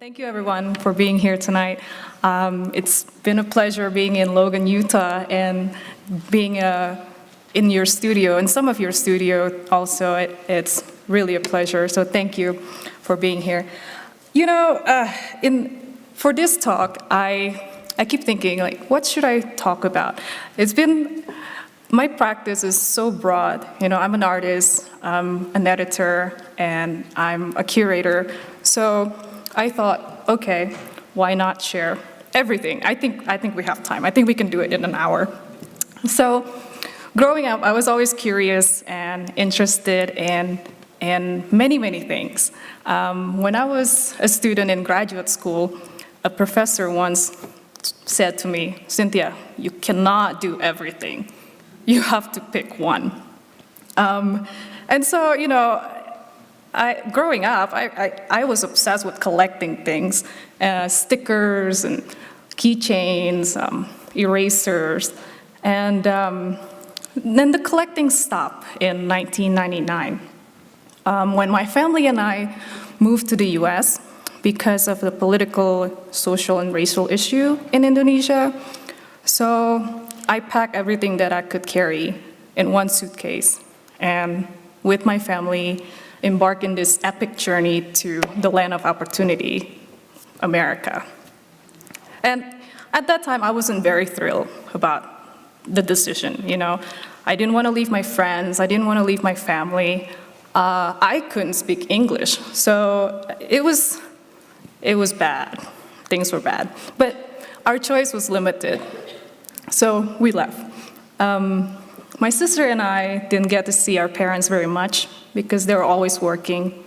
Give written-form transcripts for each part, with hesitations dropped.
Thank you, everyone, for being here tonight. It's been a pleasure being in Logan, Utah, and being in your studio, in some of your studio also. It's really a pleasure, so thank you for being here. You know, for this talk, I keep thinking, like, what should I talk about? My practice is so broad. You know, I'm an artist, I'm an editor, and I'm a curator. So I thought, okay, why not share everything? I think we have time. I think we can do it in an hour. So growing up, I was always curious and interested in many, many things. When I was a student in graduate school, a professor once said to me, "Cynthia, you cannot do everything. You have to pick one." And so, you know, growing up, I was obsessed with collecting things, stickers and keychains, erasers, and then the collecting stopped in 1999 when my family and I moved to the US because of the political, social, and racial issue in Indonesia. So I packed everything that I could carry in one suitcase, and with my family, embark in this epic journey to the land of opportunity, America. And at that time, I wasn't very thrilled about the decision, you know. I didn't want to leave my friends, I didn't want to leave my family. I couldn't speak English, so it was bad. Things were bad. But our choice was limited, so we left. My sister and I didn't get to see our parents very much because they were always working.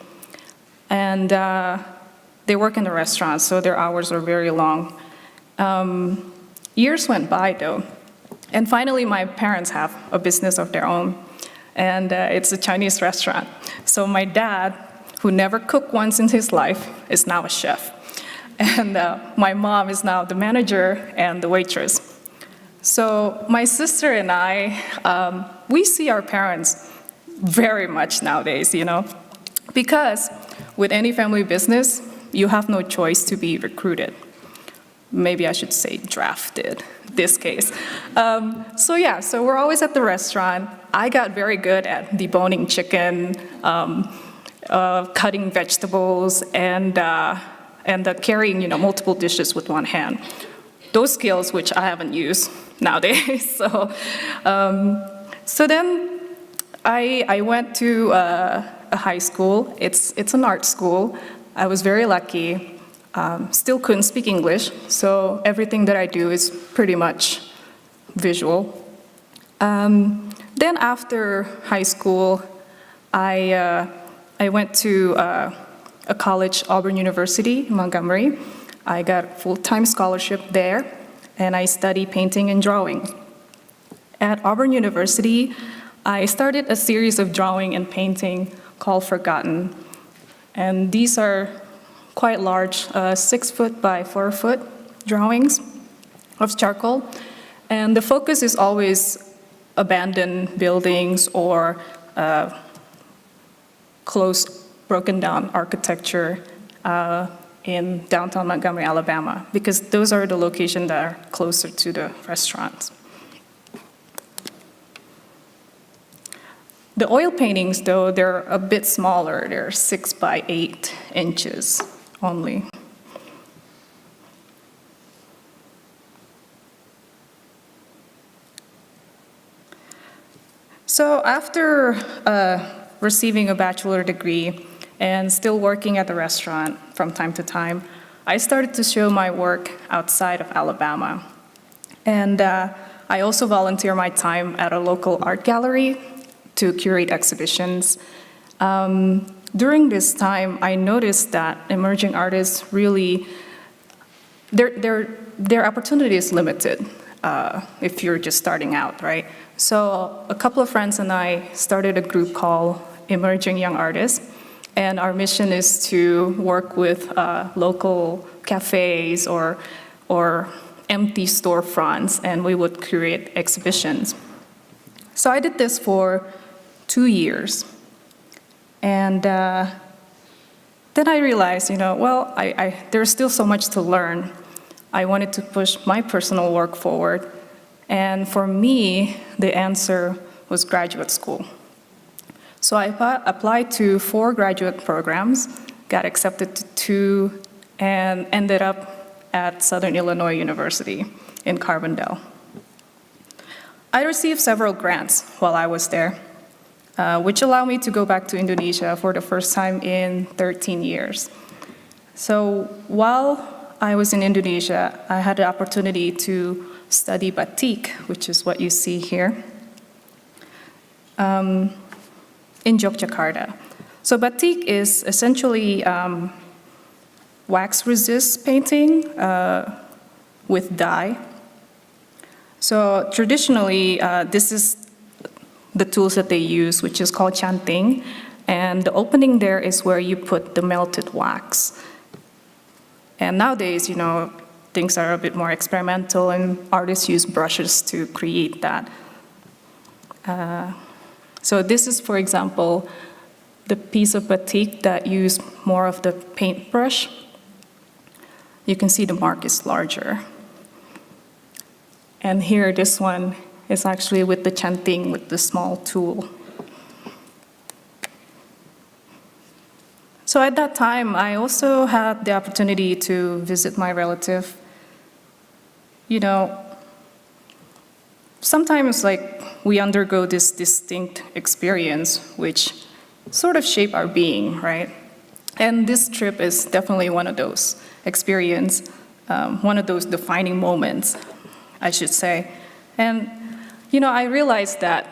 And they work in the restaurant, so their hours are very long. Years went by, though. And finally, my parents have a business of their own. And it's a Chinese restaurant. So my dad, who never cooked once in his life, is now a chef. And my mom is now the manager and the waitress. So my sister and I, we see our parents very much nowadays, you know, because with any family business, you have no choice to be recruited. Maybe I should say drafted, this case. So we're always at the restaurant. I got very good at deboning chicken, cutting vegetables, and carrying, you know, multiple dishes with one hand. Those skills which I haven't used nowadays. So then I went to a high school. It's an art school. I was very lucky. Still couldn't speak English, so everything that I do is pretty much visual. Then after high school, I went to a college, Auburn University in Montgomery. I got a full-time scholarship there, and I studied painting and drawing. At Auburn University, I started a series of drawing and painting called Forgotten. And these are quite large, 6 foot by 4 foot drawings of charcoal. And the focus is always abandoned buildings or close, broken down architecture in downtown Montgomery, Alabama, because those are the locations that are closer to the restaurants. The oil paintings, though, they're a bit smaller. They're 6 by 8 inches only. So after receiving a bachelor degree and still working at the restaurant from time to time, I started to show my work outside of Alabama. And I also volunteer my time at a local art gallery to curate exhibitions. During this time, I noticed that emerging artists really, their opportunity is limited if you're just starting out, right? So a couple of friends and I started a group called Emerging Young Artists, and our mission is to work with local cafes or empty storefronts, and we would create exhibitions. So I did this for 2 years. And then I realized, well, there's still so much to learn. I wanted to push my personal work forward. And for me, the answer was graduate school. So I applied to 4 graduate programs, got accepted to 2, and ended up at Southern Illinois University in Carbondale. I received several grants while I was there, which allowed me to go back to Indonesia for the first time in 13 years. So while I was in Indonesia, I had the opportunity to study batik, which is what you see here, in Yogyakarta. So batik is essentially wax resist painting with dye. So traditionally, this is the tools that they use, which is called chanting, and the opening there is where you put the melted wax. And nowadays, things are a bit more experimental, and artists use brushes to create that. So this is, for example, the piece of batik that used more of the paintbrush. You can see the mark is larger. And here, this one is actually with the chanting with the small tool. So at that time, I also had the opportunity to visit my relative. Sometimes we undergo this distinct experience which sort of shape our being, right? And this trip is definitely one of those experiences, one of those defining moments, I should say. And, I realized that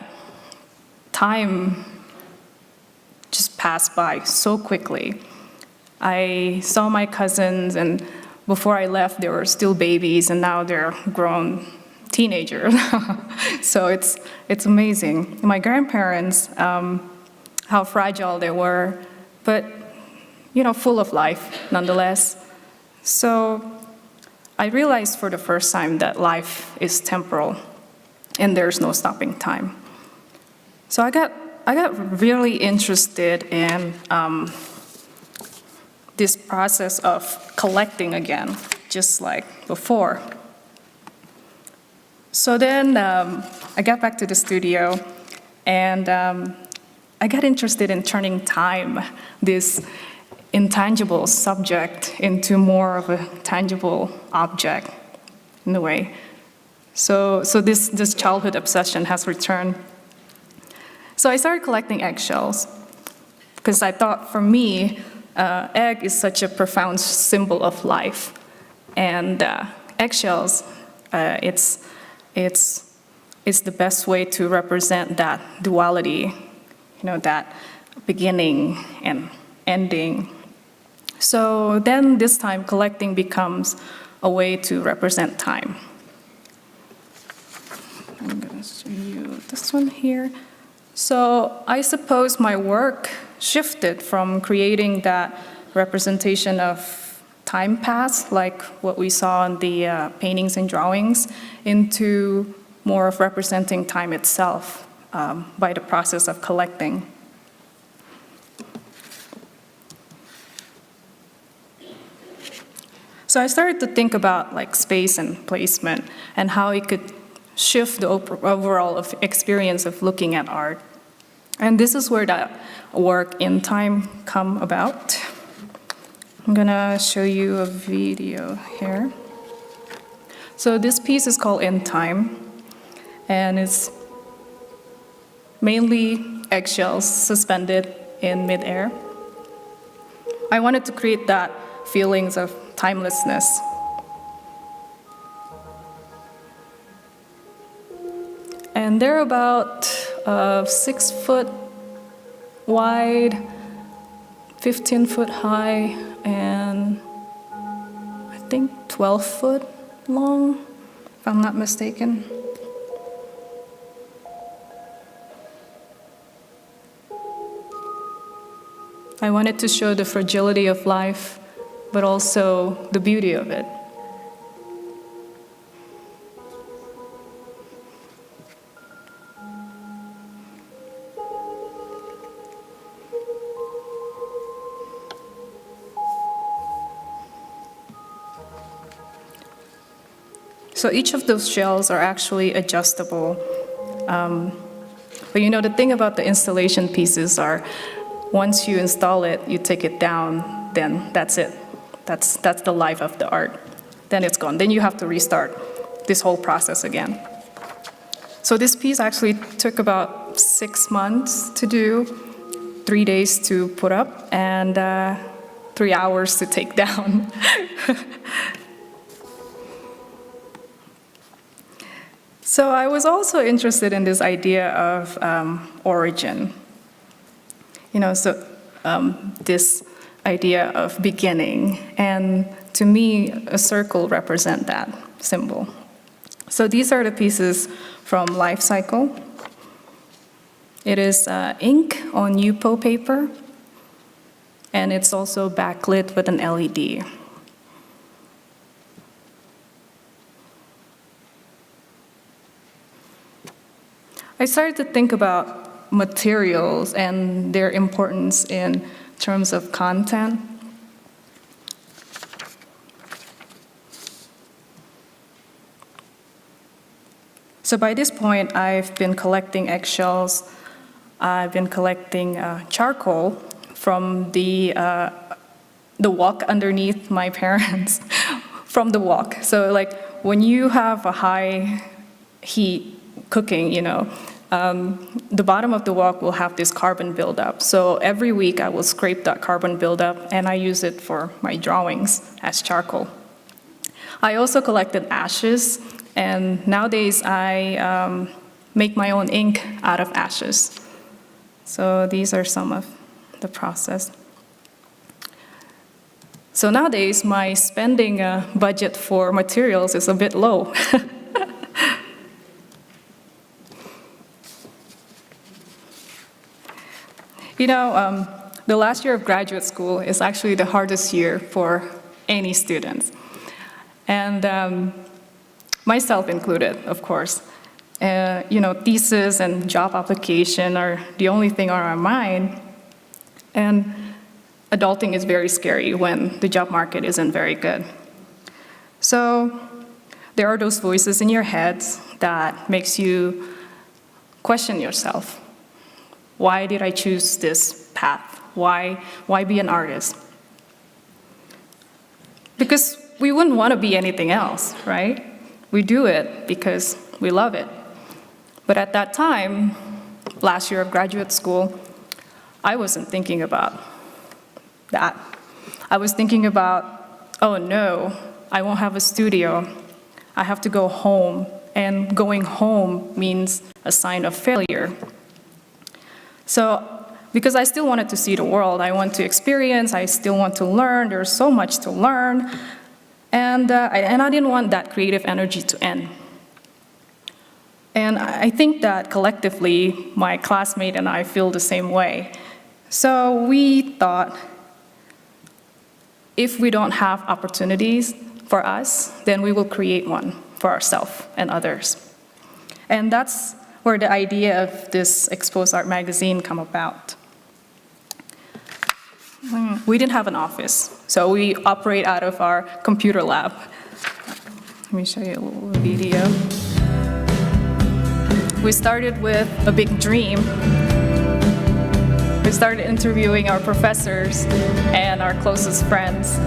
time just passed by so quickly. I saw my cousins, and before I left, they were still babies, and now they're grown teenagers. So it's amazing. My grandparents, how fragile they were, but full of life nonetheless. So I realized for the first time that life is temporal, and there's no stopping time. So I got really interested in this process of collecting again, just like before. So then I got back to the studio, and I got interested in turning time, this intangible subject, into more of a tangible object, in a way. So this childhood obsession has returned. So I started collecting eggshells, because I thought, for me, egg is such a profound symbol of life. And eggshells, it's the best way to represent that duality, that beginning and ending. So then this time, collecting becomes a way to represent time. I'm going to show you this one here. So I suppose my work shifted from creating that representation of time past, like what we saw in the paintings and drawings, into more of representing time itself by the process of collecting. So I started to think about space and placement and how it could shift the overall experience of looking at art. And this is where that work in time come about. I'm gonna show you a video here. So this piece is called In Time, and it's mainly eggshells suspended in midair. I wanted to create that feelings of timelessness. And they're about 6 foot wide, 15 foot high, and I think 12 foot long, if I'm not mistaken. I wanted to show the fragility of life, but also the beauty of it. So each of those shells are actually adjustable. But you know, the thing about the installation pieces are, once you install it, you take it down, then that's it. That's the life of the art. Then it's gone. Then you have to restart this whole process again. So this piece actually took about 6 months to do, 3 days to put up, and 3 hours to take down. So I was also interested in this idea of origin. You know, so this idea of beginning, and to me, a circle represents that symbol. So these are the pieces from Life Cycle. It is ink on Yupo paper, and it's also backlit with an LED. I started to think about materials and their importance in terms of content. So by this point, I've been collecting eggshells. I've been collecting charcoal from the wok underneath my parents, from the wok. So like when you have a high heat cooking, you know, the bottom of the wok will have this carbon buildup. So every week I will scrape that carbon buildup and I use it for my drawings as charcoal. I also collected ashes, and nowadays I make my own ink out of ashes. So these are some of the process. So nowadays my spending budget for materials is a bit low. You know, the last year of graduate school is actually the hardest year for any students. And myself included, of course. You know, thesis and job application are the only thing on our mind. And adulting is very scary when the job market isn't very good. So there are those voices in your heads that makes you question yourself. Why did I choose this path? Why be an artist? Because we wouldn't want to be anything else, right? We do it because we love it. But at that time, last year of graduate school, I wasn't thinking about that. I was thinking about, oh no, I won't have a studio. I have to go home, and going home means a sign of failure. So, because I still wanted to see the world, I want to experience, I still want to learn, there's so much to learn, and I didn't want that creative energy to end. And I think that collectively, my classmate and I feel the same way. So we thought, if we don't have opportunities for us, then we will create one for ourselves and others. And that's where the idea of this Exposed Art magazine come about. We didn't have an office, so we operate out of our computer lab. Let me show you a little video. We started with a big dream. We started interviewing our professors and our closest friends.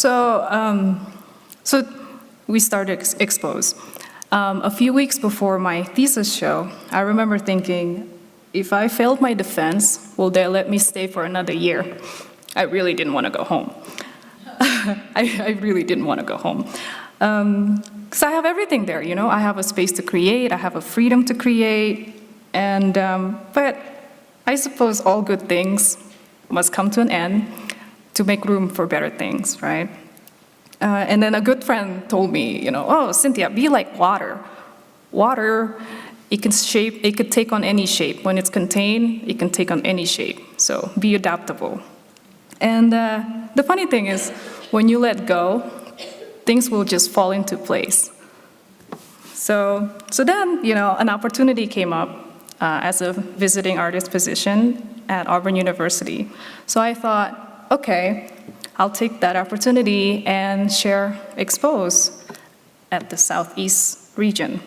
So we started Expose. A few weeks before my thesis show, I remember thinking, if I failed my defense, will they let me stay for another year? I really didn't want to go home. I really didn't want to go home. Because I have everything there, you know? I have a space to create, I have a freedom to create, and, but I suppose all good things must come to an end to make room for better things, right? And then a good friend told me, you know, oh, Cynthia, be like water. Water, it could take on any shape. When it's contained, it can take on any shape. So be adaptable. And the funny thing is, when you let go, things will just fall into place. So then, you know, an opportunity came up as a visiting artist position at Auburn University. So I thought, okay, I'll take that opportunity and expose at the Southeast region.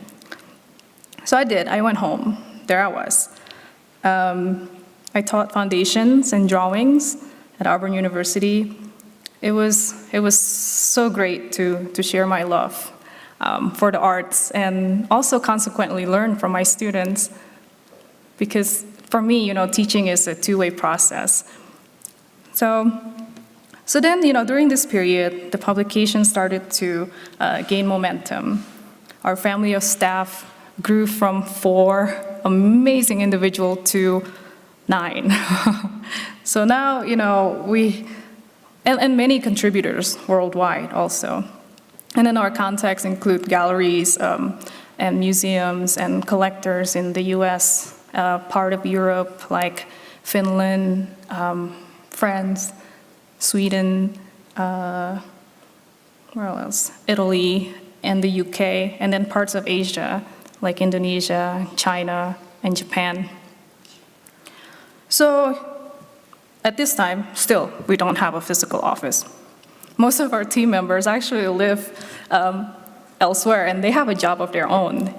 So I did. I went home. There I was. I taught foundations and drawings at Auburn University. It was so great to share my love for the arts and also consequently learn from my students, because for me, you know, teaching is a two-way process. So then, you know, during this period, the publication started to gain momentum. Our family of staff grew from 4 amazing individuals to 9. So now, you know, and many contributors worldwide also. And then our contacts include galleries and museums and collectors in the US, part of Europe like Finland, France, Sweden, where else? Italy and the UK, and then parts of Asia like Indonesia, China, and Japan. So at this time, still, we don't have a physical office. Most of our team members actually live elsewhere, and they have a job of their own.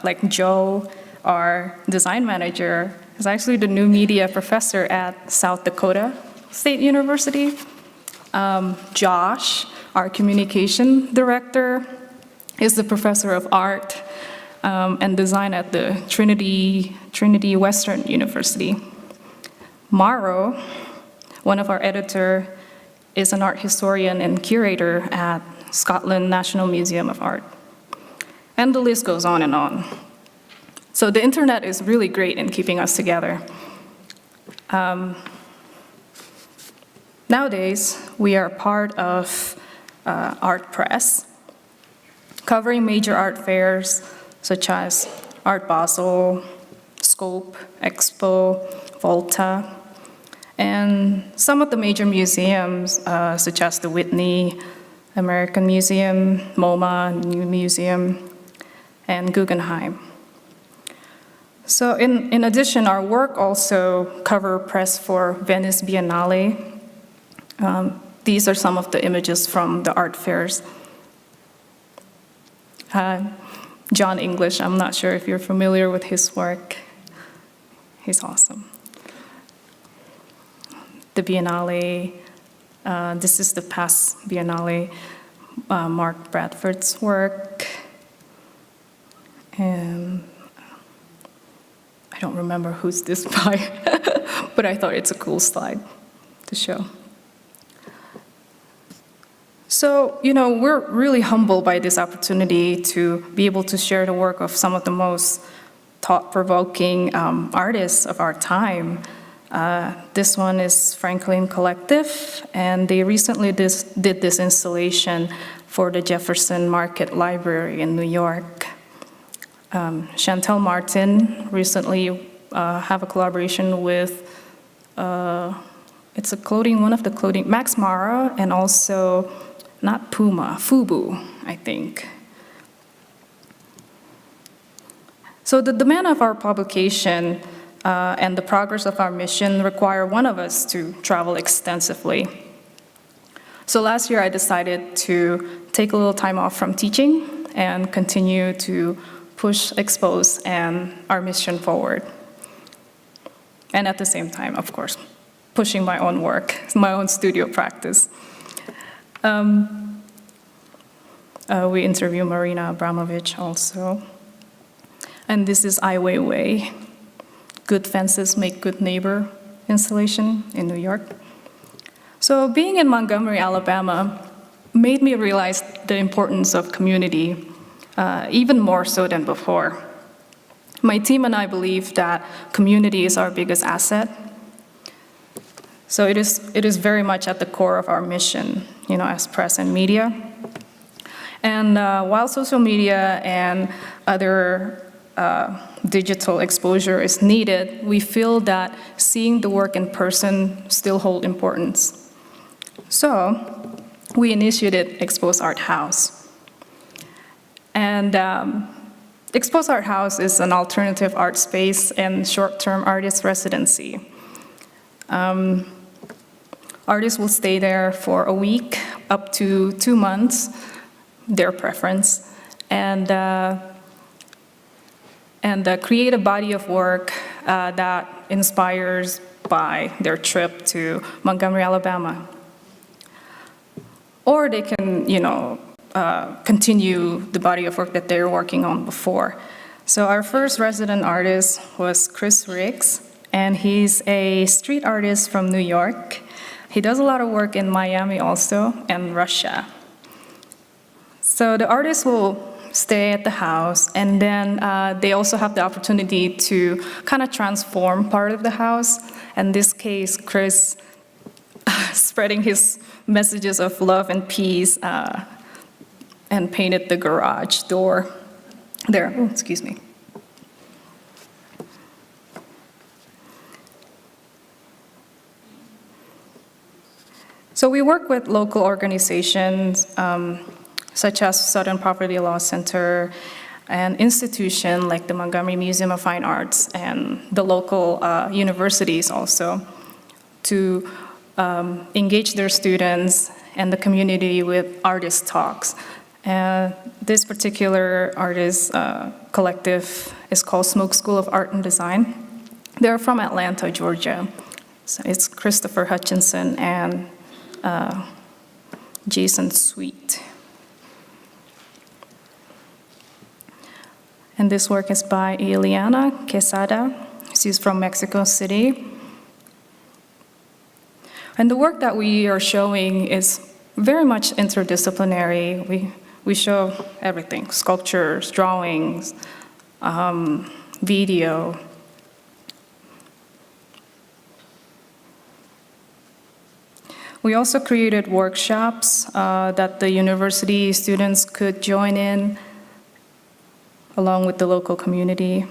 Like Joe, our design manager, is actually the new media professor at South Dakota State University. Josh, our communication director, is the professor of art and design at the Trinity Western University. Maro, one of our editors, is an art historian and curator at Scotland National Museum of Art. And the list goes on and on. So the internet is really great in keeping us together. Nowadays, we are part of Art Press, covering major art fairs such as Art Basel, Scope, Expo, Volta, and some of the major museums such as the Whitney, American Museum, MoMA, New Museum, and Guggenheim. So in addition, our work also cover press for Venice Biennale. These are some of the images from the art fairs. John English, I'm not sure if you're familiar with his work. He's awesome. The Biennale, this is the past Biennale, Mark Bradford's work. And I don't remember who's this by, but I thought it's a cool slide to show. So, you know, we're really humbled by this opportunity to be able to share the work of some of the most thought-provoking artists of our time. This one is Franklin Collective, and they recently did this installation for the Jefferson Market Library in New York. Chantel Martin recently have a collaboration with, it's a clothing, one of the clothing, Max Mara, and also, not Puma, Fubu, I think. So the demand of our publication and the progress of our mission require one of us to travel extensively. So last year I decided to take a little time off from teaching and continue to push, expose, and our mission forward. And at the same time, of course, pushing my own work, my own studio practice. We interview Marina Abramovic also. And this is Ai Weiwei, Good Fences Make Good Neighbor installation in New York. So being in Montgomery, Alabama, made me realize the importance of community, even more so than before. My team and I believe that community is our biggest asset. So it is very much at the core of our mission, as press and media. And while social media and other digital exposure is needed, we feel that seeing the work in person still hold importance. So we initiated Expose Art House. And Expose Art House is an alternative art space and short-term artist residency. Artists will stay there for a week, up to 2 months, their preference, and create a body of work that inspires by their trip to Montgomery, Alabama. Or they can, continue the body of work that they were working on before. So our first resident artist was Chris Riggs, and he's a street artist from New York. He does a lot of work in Miami also, and Russia. So the artists will stay at the house, and then they also have the opportunity to kind of transform part of the house. In this case, Chris spreading his messages of love and peace and painted the garage door there. Oh, excuse me. So we work with local organizations such as Southern Poverty Law Center, an institution like the Montgomery Museum of Fine Arts, and the local universities also, to engage their students and the community with artist talks. This particular artist collective is called Smoke School of Art and Design. They're from Atlanta, Georgia. So it's Christopher Hutchinson and Jason Sweet. And this work is by Eliana Quesada. She's from Mexico City. And the work that we are showing is very much interdisciplinary. We show everything: sculptures, drawings, video. We also created workshops that the university students could join in along with the local community.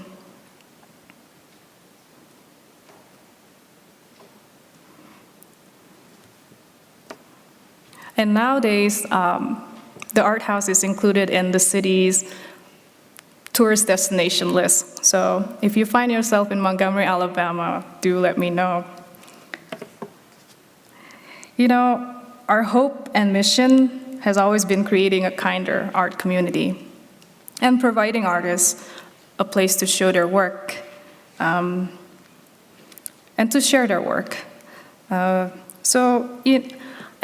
And nowadays, the art house is included in the city's tourist destination list. So if you find yourself in Montgomery, Alabama, do let me know. Our hope and mission has always been creating a kinder art community and providing artists a place to show their work and to share their work.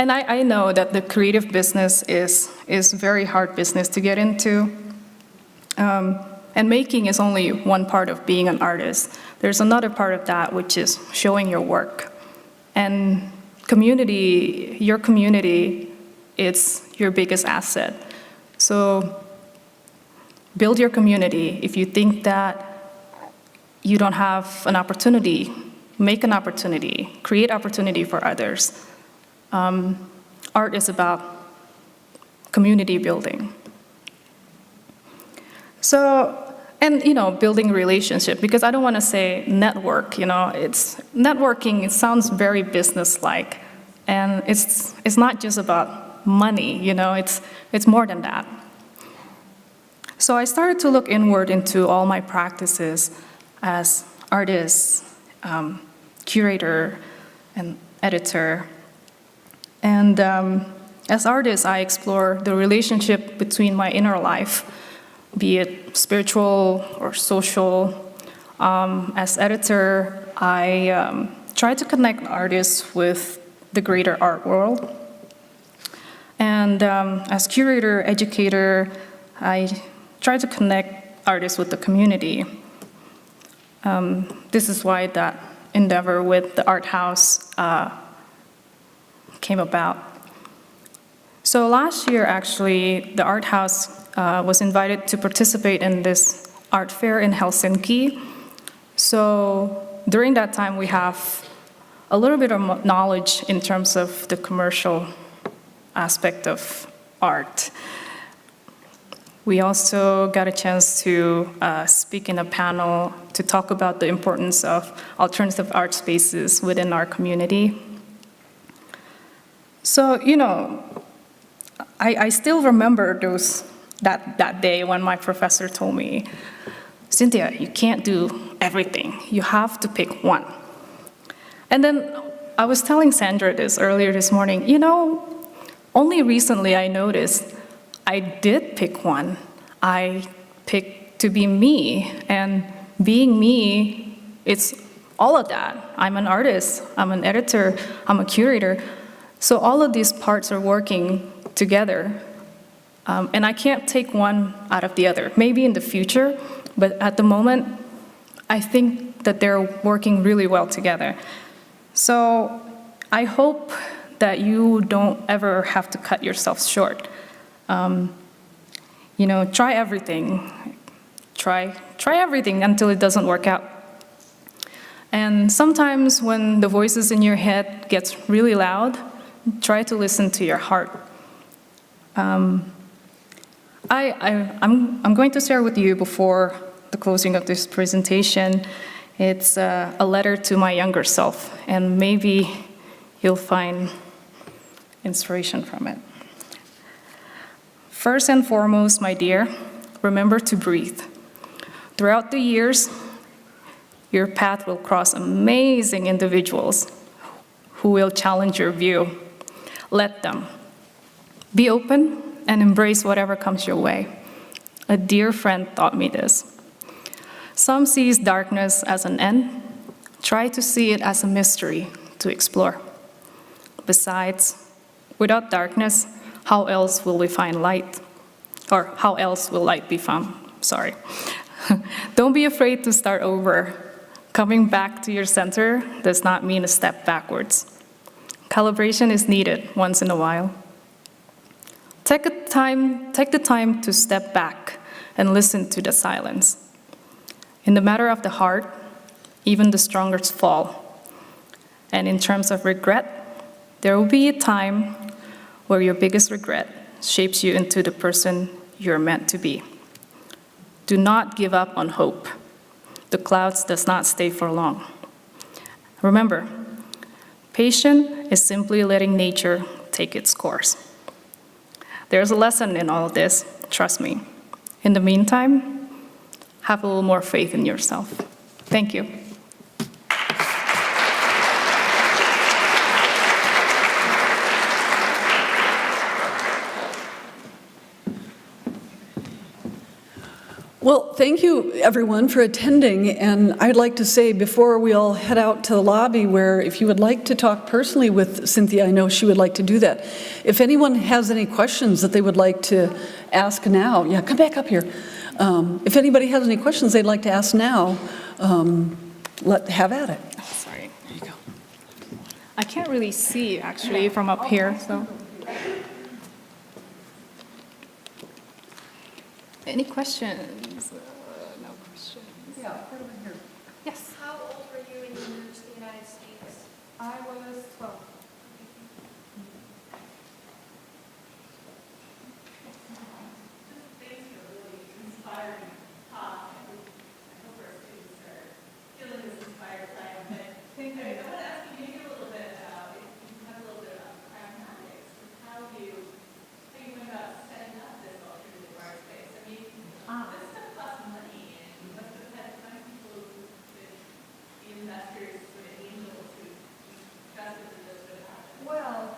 And I know that the creative business is very hard business to get into. And making is only one part of being an artist. There's another part of that, which is showing your work. And your community, it's your biggest asset. So build your community. If you think that you don't have an opportunity, make an opportunity, create opportunity for others. Art is about community building. So, and building relationship, because I don't want to say network, it's networking, it sounds very business-like, and it's not just about money, it's more than that. So I started to look inward into all my practices as artist, curator, and editor. And as artist, I explore the relationship between my inner life, be it spiritual or social. As editor, I try to connect artists with the greater art world. And as curator, educator, I try to connect artists with the community. This is why that endeavor with the art house came about. So last year, actually, the Art House was invited to participate in this art fair in Helsinki. So during that time, we have a little bit of knowledge in terms of the commercial aspect of art. We also got a chance to speak in a panel to talk about the importance of alternative art spaces within our community. So, you know, I still remember that day when my professor told me, Cynthia, you can't do everything. You have to pick one. And then I was telling Sandra this earlier this morning, you know, only recently I noticed I did pick one. I picked to be me, and being me, it's all of that. I'm an artist, I'm an editor, I'm a curator. So all of these parts are working together, and I can't take one out of the other. Maybe in the future, but at the moment, I think that they're working really well together. So I hope that you don't ever have to cut yourself short. You know, try everything. Try everything until it doesn't work out. And sometimes when the voices in your head gets really loud, try to listen to your heart. I'm going to share with you before the closing of this presentation. It's a letter to my younger self, and maybe you'll find inspiration from it. First and foremost, my dear, remember to breathe. Throughout the years, your path will cross amazing individuals who will challenge your view. Let them. Be open and embrace whatever comes your way. A dear friend taught me this. Some sees darkness as an end. Try to see it as a mystery to explore. Besides, without darkness, how else will we find light? Or how else will light be found? Sorry. Don't be afraid to start over. Coming back to your center does not mean a step backwards. Calibration is needed once in a while. Take the time to step back and listen to the silence. In the matter of the heart, even the strongest fall. And in terms of regret, there will be a time where your biggest regret shapes you into the person you're meant to be. Do not give up on hope. The clouds does not stay for long. Remember, patience is simply letting nature take its course. There's a lesson in all of this, trust me. In the meantime, have a little more faith in yourself. Thank you. Well, thank you, everyone, for attending. And I'd like to say, before we all head out to the lobby, where if you would like to talk personally with Cynthia, I know she would like to do that. If anyone has any questions that they would like to ask now, yeah, come back up here. If anybody has any questions they'd like to ask now, have at it. Oh, sorry, there you go. I can't really see, actually, from up here, so. Any questions? No questions. Yeah, right over here. Yes. How old were you when you moved to the United States? I was 12. Thanks for a really inspiring talk. I hope our students are feeling as inspired as I am. But I want to ask you maybe a little bit about, if you have a little bit about pragmatics, and how you went about setting up this alternative art space. I mean, this stuff costs money, and you must have had some people who the investors sort of angels who trusted that this would happen. Well,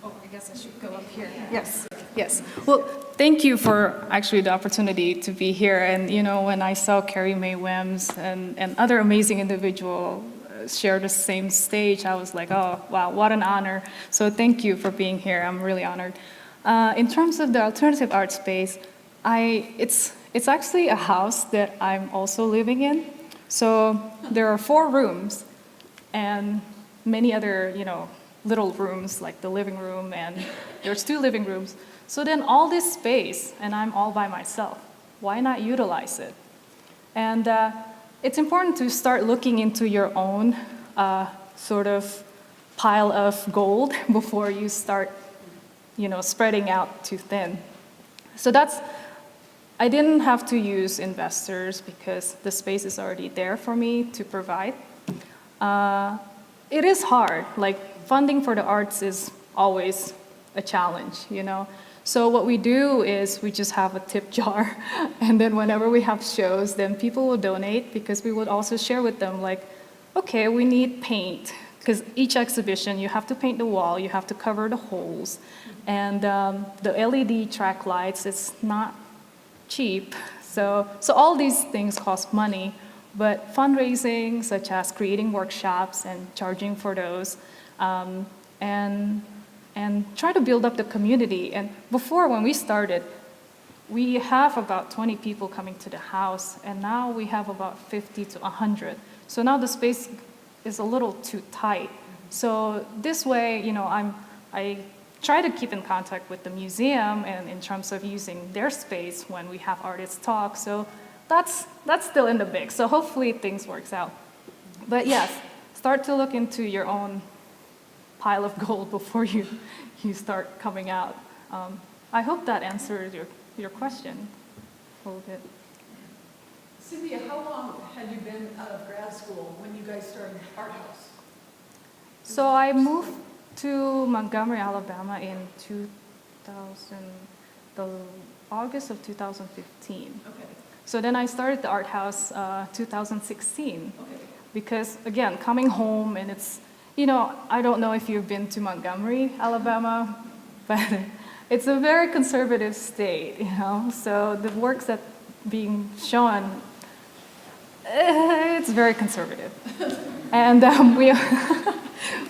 I guess I should go up here. Yes, yes. Well, thank you for actually the opportunity to be here. And, you know, when I saw Carrie Mae Wems and other amazing individuals share the same stage, I was like, oh, wow, what an honor. So thank you for being here. I'm really honored. In terms of the alternative art space, it's actually a house that I'm also living in. So there are 4 rooms, and many other, little rooms like the living room, and there's 2 living rooms. So then all this space, and I'm all by myself. Why not utilize it? And it's important to start looking into your own sort of pile of gold before you start, spreading out too thin. So I didn't have to use investors because the space is already there for me to provide. It is hard, like funding for the arts is always a challenge, So what we do is we just have a tip jar, and then whenever we have shows, then people will donate because we would also share with them like, okay, we need paint, because each exhibition you have to paint the wall, you have to cover the holes, and the LED track lights, it's not cheap. So all these things cost money, but fundraising, such as creating workshops and charging for those, and try to build up the community. And before, when we started, we have about 20 people coming to the house, and now we have about 50 to 100. So now the space is a little too tight. So this way, I try to keep in contact with the museum and in terms of using their space when we have artists talk. So that's still in the mix. So hopefully things works out. But yes, start to look into your own pile of gold before you start coming out. I hope that answers your question a little bit. Cynthia, how long had you been out of grad school when you guys started Art House? So I moved to Montgomery, Alabama in August of 2015. Okay. So then I started the Art House 2016. Okay. Because again, coming home, and it's, I don't know if you've been to Montgomery, Alabama, but it's a very conservative state, So the works that being shown, it's very conservative. And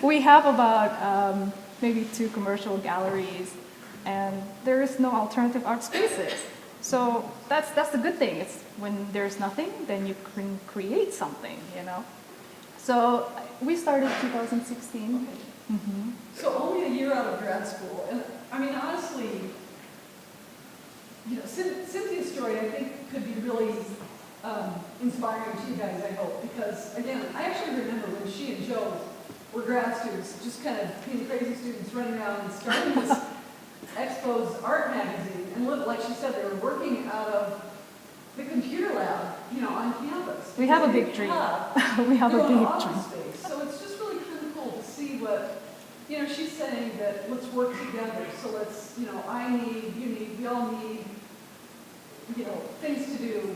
we have about maybe 2 commercial galleries, and there is no alternative art spaces. So that's the good thing. It's when there's nothing, then you can create something, So we started 2016. Okay. So only a year out of grad school, and I mean, honestly, Cynthia's story, I think, could be really inspiring to you guys, I hope, because, again, I actually remember when she and Joe were grad students, just kind of being crazy students running around and starting this Expo's art magazine, and like she said, they were working out of the computer lab, on campus. We have a big dream. We have a big dream. Space. So it's just really kind of cool to see what, she's saying that let's work together. So let's, I need, you need, we all need, things to do.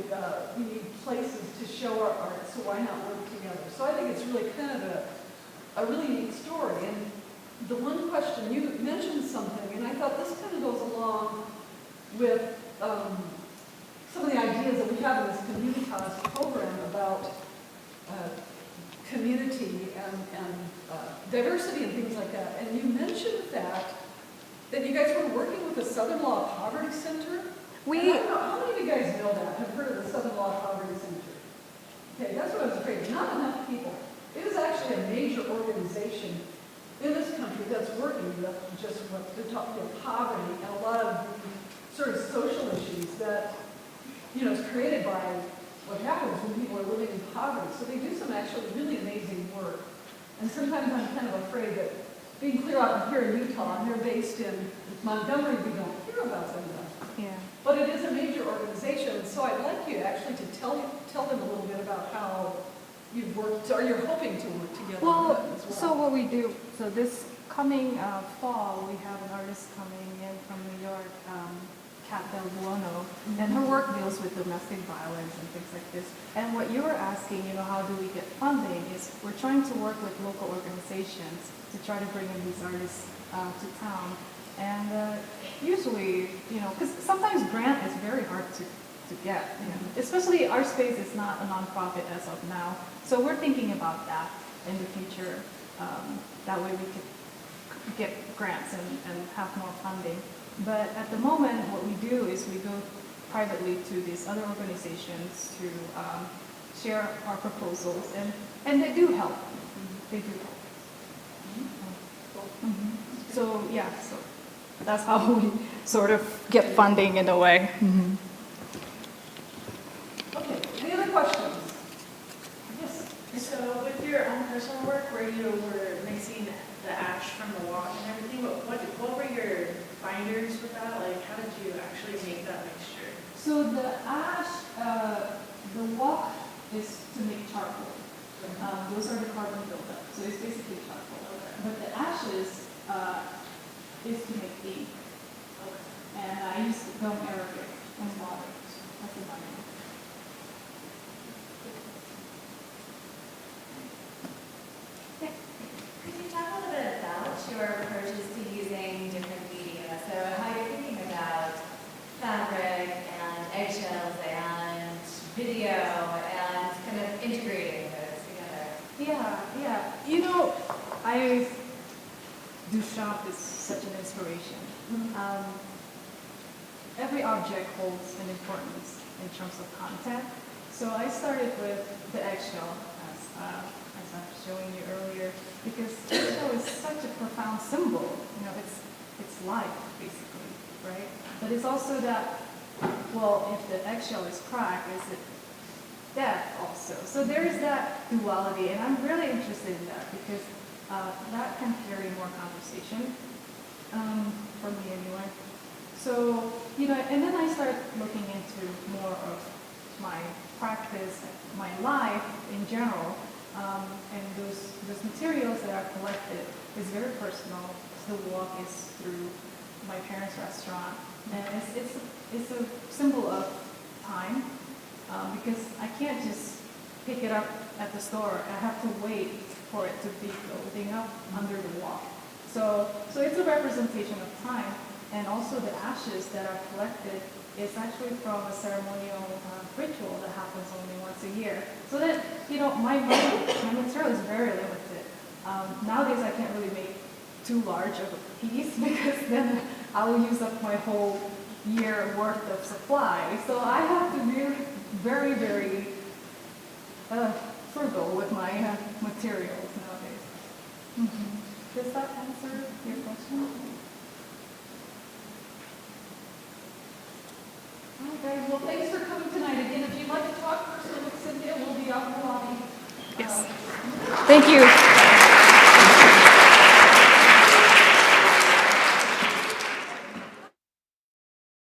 We need places to show our art. So why not work together? So I think it's really kind of a really neat story. And the one question, you mentioned something, and I thought this kind of goes along with some of the ideas that we have in this Communitas program about community and diversity and things like that. And you mentioned that you guys were working with the Southern Law Poverty Center. I don't know, how many of you guys know that, have heard of the Southern Law Poverty Center? Okay, that's what I was afraid of. Not enough people. It is actually a major organization in this country that's working with just what they're talking about, poverty and a lot of the sort of social issues that, is created by what happens when people are living in poverty. So they do some actually really amazing work. And sometimes I'm kind of afraid that being clear out here in Utah, and they're based in Montgomery, we don't hear about them enough. Yeah. But it is a major organization, so I'd like you actually to tell them a little bit about how you've worked, or you're hoping to work together with them as well. So what we do, so this coming fall, we have an artist coming in from New York, Kat Del Buono, and her work deals with domestic violence and things like this. And what you were asking, how do we get funding, is we're trying to work with local organizations to try to bring in these artists to town. And usually, because sometimes grant is very hard to get, especially our space is not a nonprofit as of now. So we're thinking about that in the future. That way we could get grants and have more funding. But at the moment, what we do is we go privately to these other organizations to share our proposals, and they do help. They do help. So, yeah, so that's how we sort of get funding in a way. Okay, any other questions? Yes. So with your own personal work, where you were mixing the ash from the walk and everything, what were your binders with that? Like, how did you actually make that mixture? So the ash, the walk is to make charcoal. Those are the carbon buildup, so it's basically charcoal. But the ashes is to make tea. And I use gum arabic and water as the binder. Could you talk a little bit about your approaches to using different media? So how you're thinking about fabric and eggshells and video and kind of integrating those together? Yeah. You know, I Duchamp is such an inspiration. Every object holds an importance in terms of content. So I started with the eggshell, as I was showing you earlier, because eggshell is such a profound symbol. You know, it's life, basically, right? But it's also that, well, if the eggshell is cracked, is it death also? So there is that duality, and I'm really interested in that because that can carry more conversation, for me anyway. So, you know, and then I started looking into more of my practice, my life in general, and those materials that are collected is very personal. The walk is through my parents' restaurant, and it's a symbol of time, because I can't just pick it up at the store. I have to wait for it to be building up under the walk. So it's a representation of time, and also the ashes that are collected is actually from a ceremonial ritual that happens only once a year. So that, you know, my material is very limited. Nowadays I can't really make too large of a piece because then I will use up my whole year worth of supply. So I have to be really very, very frugal with my materials nowadays. Does that answer your question? Okay, well, thanks for coming tonight. Again, if you'd like to talk personally with Cynthia, we'll be out in the lobby. Yes. Thank you.